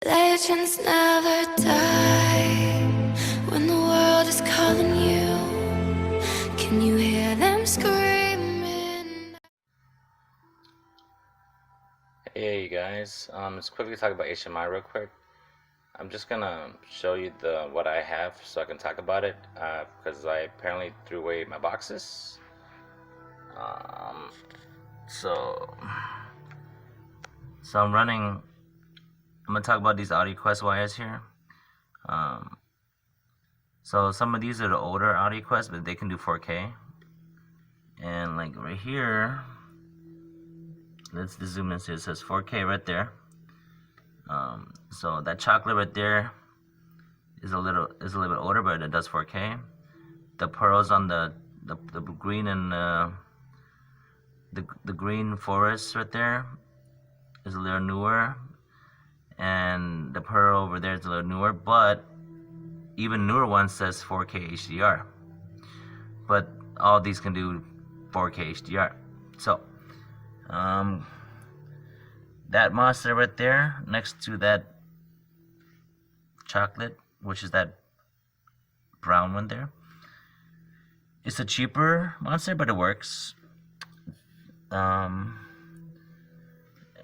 Legends never die when the world is calling you. Can you hear them screaming? Hey you guys, let's quickly talk about HDMI real quick. I'm just gonna show you what I have so I can talk about it because I apparently threw away my boxes. So I'm gonna talk about these AudioQuest wires here. So some of these are the older AudioQuest, but they can do 4K. And like right here, let's zoom in. So it says 4K right there. So that chocolate right there is a little bit older, but it does 4K. The pearls on the green and the green forest right there is a little newer, and the pearl over there is a little newer, but even newer one says 4K HDR. But all these can do 4K HDR. So that monster right there next to that chocolate, which is that brown one there, it's a cheaper monster, but it works.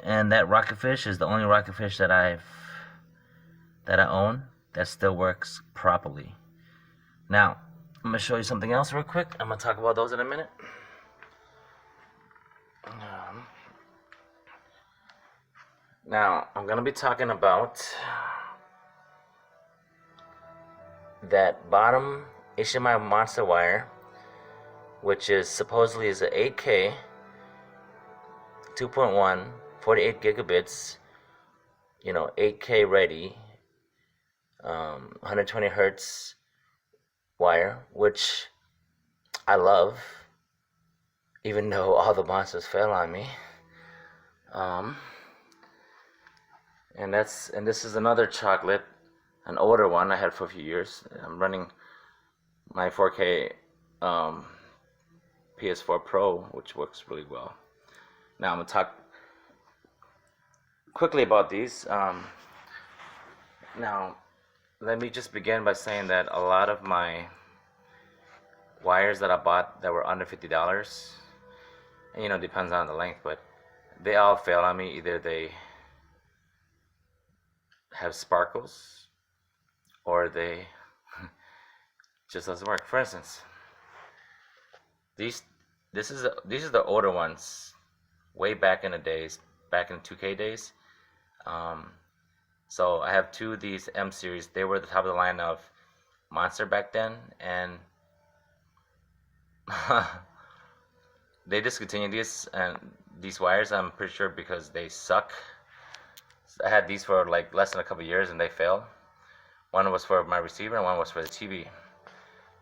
And that rocket fish is the only rocket fish that I own that still works properly. Now I'm gonna show you something else real quick. I'm gonna talk about those in a minute. Now I'm gonna be talking about that bottom HDMI monster wire, which is supposedly is an 8K 2.1 48 gigabits, 8K ready, 120 hertz wire, which I love, even though all the monsters fell on me. And this is another chocolate, an older one I had for a few years. I'm running my 4K PS4 Pro, which works really well. Now I'm gonna talk quickly about these. Now let me just begin by saying that a lot of my wires that I bought that were under $50, and depends on the length, but they all fail on me. Either they have sparkles or they just doesn't work. For instance, these are the older ones, way back in the days, back in 2K days. So I have two of these M series. They were the top of the line of monster back then, and they discontinued these wires, I'm pretty sure, because they suck. I had these for like less than a couple years and they failed. One was for my receiver and one was for the TV.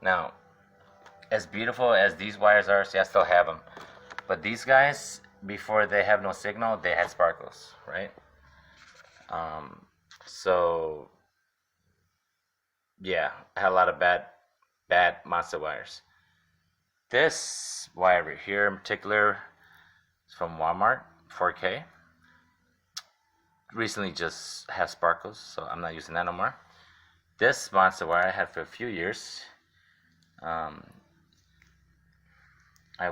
Now, as beautiful as these wires are, see, I still have them. But these guys, before they have no signal, they had sparkles, right? So yeah, I had a lot of bad monster wires. This wire right here in particular is from Walmart, 4K. Recently just have sparkles, so I'm not using that no more. This monster wire I had for a few years. I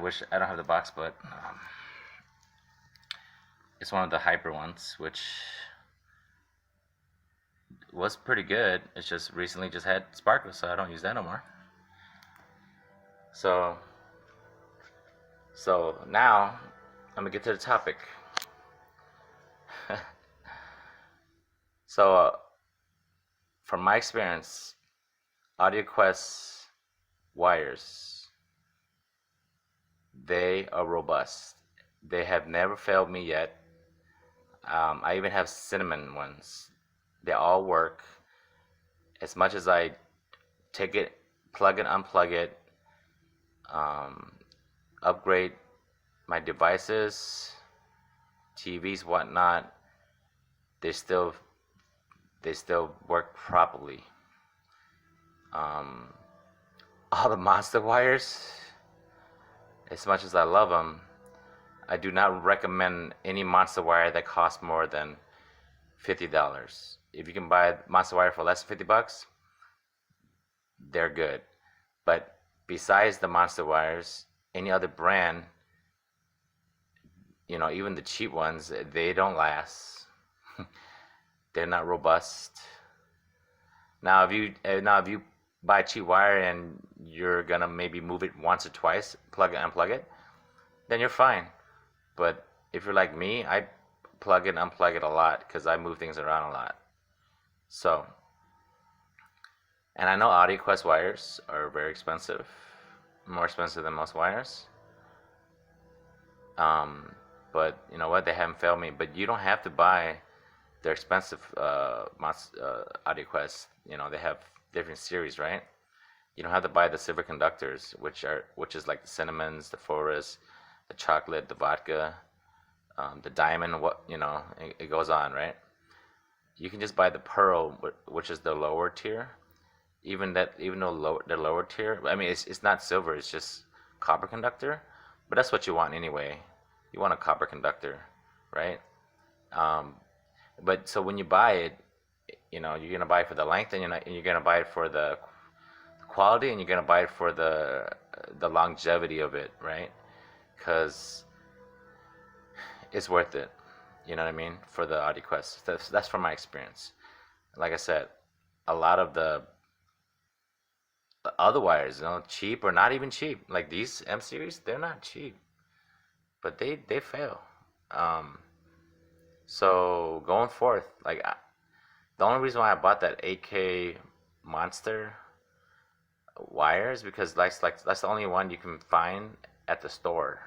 wish I don't have the box, but it's one of the hyper ones, which was pretty good. It's just recently just had sparkles, so I don't use that no more. So now I'm gonna get to the topic. So from my experience, AudioQuest wires, they are robust. They have never failed me yet. I even have cinnamon ones. They all work. As much as I take it, plug it, unplug it, upgrade my devices, TVs, whatnot, they still work properly. All the monster wires, as much as I love them, I do not recommend any monster wire that costs more than $50. If you can buy monster wire for less than $50, they're good. But besides the monster wires, any other brand, even the cheap ones, they don't last. They're not robust. Now if you buy cheap wire and you're gonna maybe move it once or twice, plug it, unplug it, then you're fine. But if you're like me, I plug it, unplug it a lot because I move things around a lot. So, and I know AudioQuest wires are very expensive, more expensive than most wires. But you know what? They haven't failed me. But you don't have to buy their expensive AudioQuest. They have different series, right? You don't have to buy the silver conductors, which is like the cinnamons, the forest, the chocolate, the vodka, the diamond. It goes on, right? You can just buy the pearl, which is the lower tier. Even though the lower tier, I mean, it's not silver; it's just copper conductor. But that's what you want anyway. You want a copper conductor, right? But so when you buy it, you're gonna buy it for the length, and you're gonna buy it for the quality, and you're gonna buy it for the longevity of it, right? Because it's worth it. You know what I mean? For the AudioQuest. That's from my experience. Like I said, a lot of the other wires, cheap or not even cheap. Like these M series, they're not cheap, but they fail. So going forth, the only reason why I bought that 8K Monster wire is because that's the only one you can find at the store.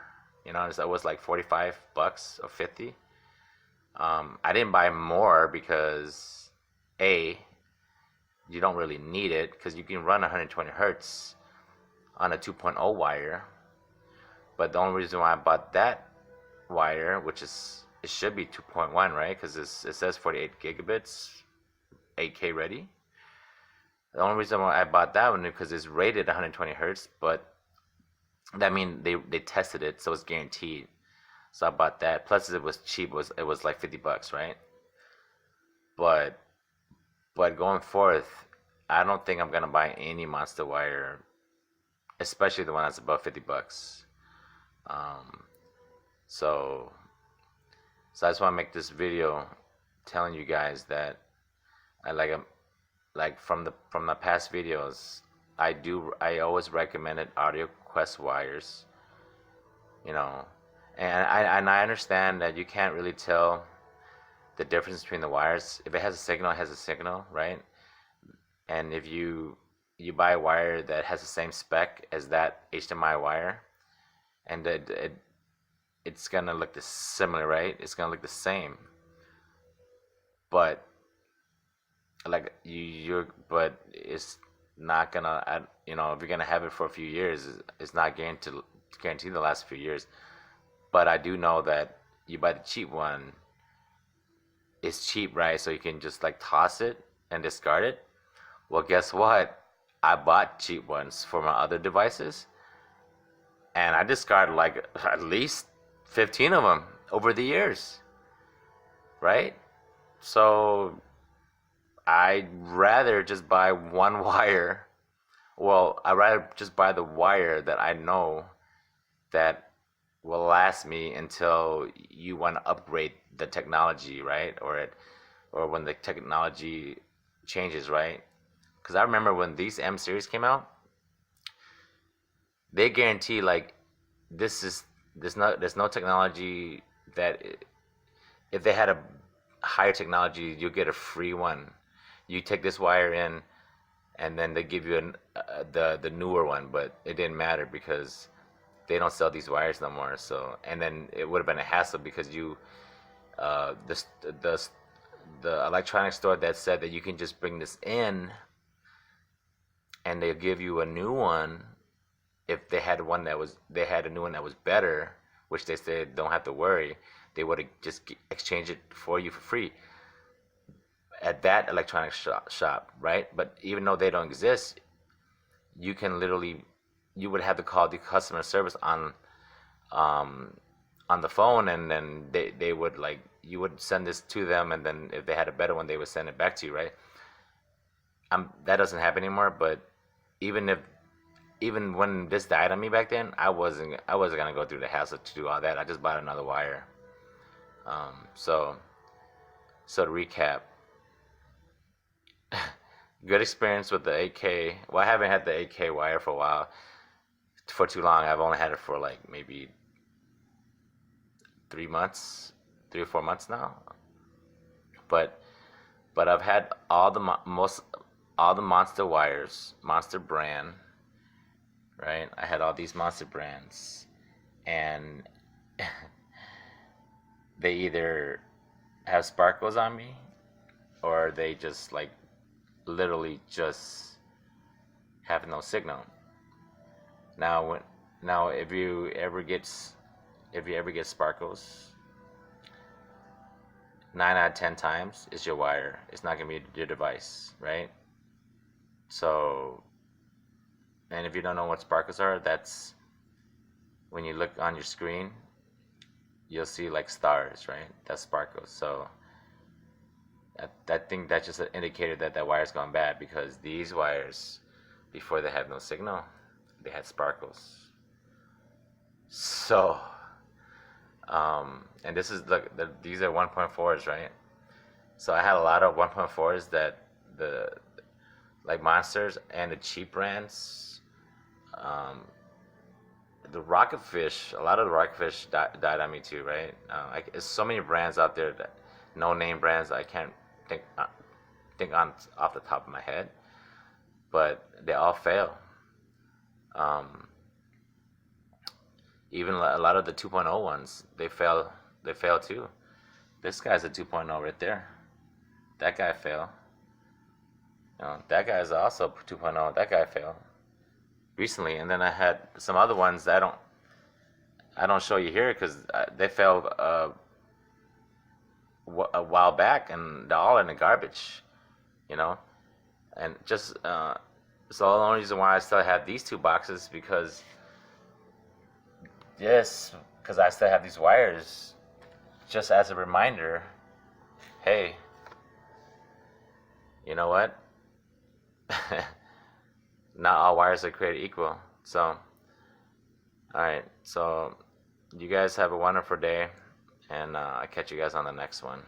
It was like $45 or 50. I didn't buy more because you don't really need it because you can run 120 hertz on a 2.0 wire. But the only reason why I bought that wire, it should be 2.1, right? Because it says 48 gigabits, 8K ready. The only reason why I bought that one is because it's rated 120 hertz, but that means they tested it, so it's guaranteed. So I bought that. Plus, it was cheap. It was like $50, right? But going forth, I don't think I'm gonna buy any monster wire, especially the one that's above $50. So I just want to make this video telling you guys that from the past videos, I always recommended AudioQuest wires, and I understand that you can't really tell the difference between the wires. If it has a signal, it has a signal, right? And if you buy a wire that has the same spec as that HDMI wire, and it's gonna look similar, right? It's gonna look the same, but but it's not gonna. If you're gonna have it for a few years, it's not guaranteed the last few years. But I do know that you buy the cheap one, it's cheap, right? So you can just toss it and discard it. Well, guess what? I bought cheap ones for my other devices, and I discarded at least 15 of them over the years, right? So I'd rather just buy one wire. Well, I'd rather just buy the wire that I know that will last me until you want to upgrade the technology, right? Or when the technology changes, right? Because I remember when these M series came out, they guarantee there's no technology that if they had a higher technology, you'll get a free one. You take this wire in, and then they give you the newer one, but it didn't matter because they don't sell these wires no more. So, and then it would have been a hassle because the electronics store that said that you can just bring this in, and they'll give you a new one. If they had a new one that was better, which they said don't have to worry, they would have just exchanged it for you for free at that electronics shop, right? But even though they don't exist, you would have to call the customer service on the phone, and then they would you would send this to them, and then if they had a better one, they would send it back to you, right? That doesn't happen anymore. But even if even when this died on me back then, I wasn't gonna go through the hassle to do all that. I just bought another wire. So to recap, good experience with the 8K. Well, I haven't had the 8K wire for a while, for too long. I've only had it for like maybe 3 months, 3 or 4 months now. But I've had all the all the Monster wires, Monster brand, right? I had all these Monster brands, and they either have sparkles on me, or they just like literally just have no signal. Now if you ever get sparkles, 9 out of 10 times it's your wire. It's not gonna be your device, right? So, and if you don't know what sparkles are, that's when you look on your screen, you'll see like stars, right? That's sparkles. So I think that's just an indicator that that wire's gone bad, because these wires, before they had no signal, they had sparkles. So, and this is these are 1.4s, right? So I had a lot of 1.4s that the like Monsters and the cheap brands. The Rocketfish, a lot of the Rocketfish died on me too, right? There's so many brands out there, that no name brands I can't think on off the top of my head, but they all fail. Even a lot of the 2.0 ones, they fail too. This guy's a 2.0 right there. That guy failed. That guy's also 2.0. That guy failed recently. And then I had some other ones that I don't show you here, because they failed a while back, and they're all in the garbage, and just so the only reason why I still have these two boxes, because I still have these wires, just as a reminder, hey, you know what? Not all wires are created equal. So, alright, so you guys have a wonderful day, and I'll catch you guys on the next one.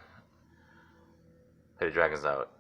Hooded Dragons out.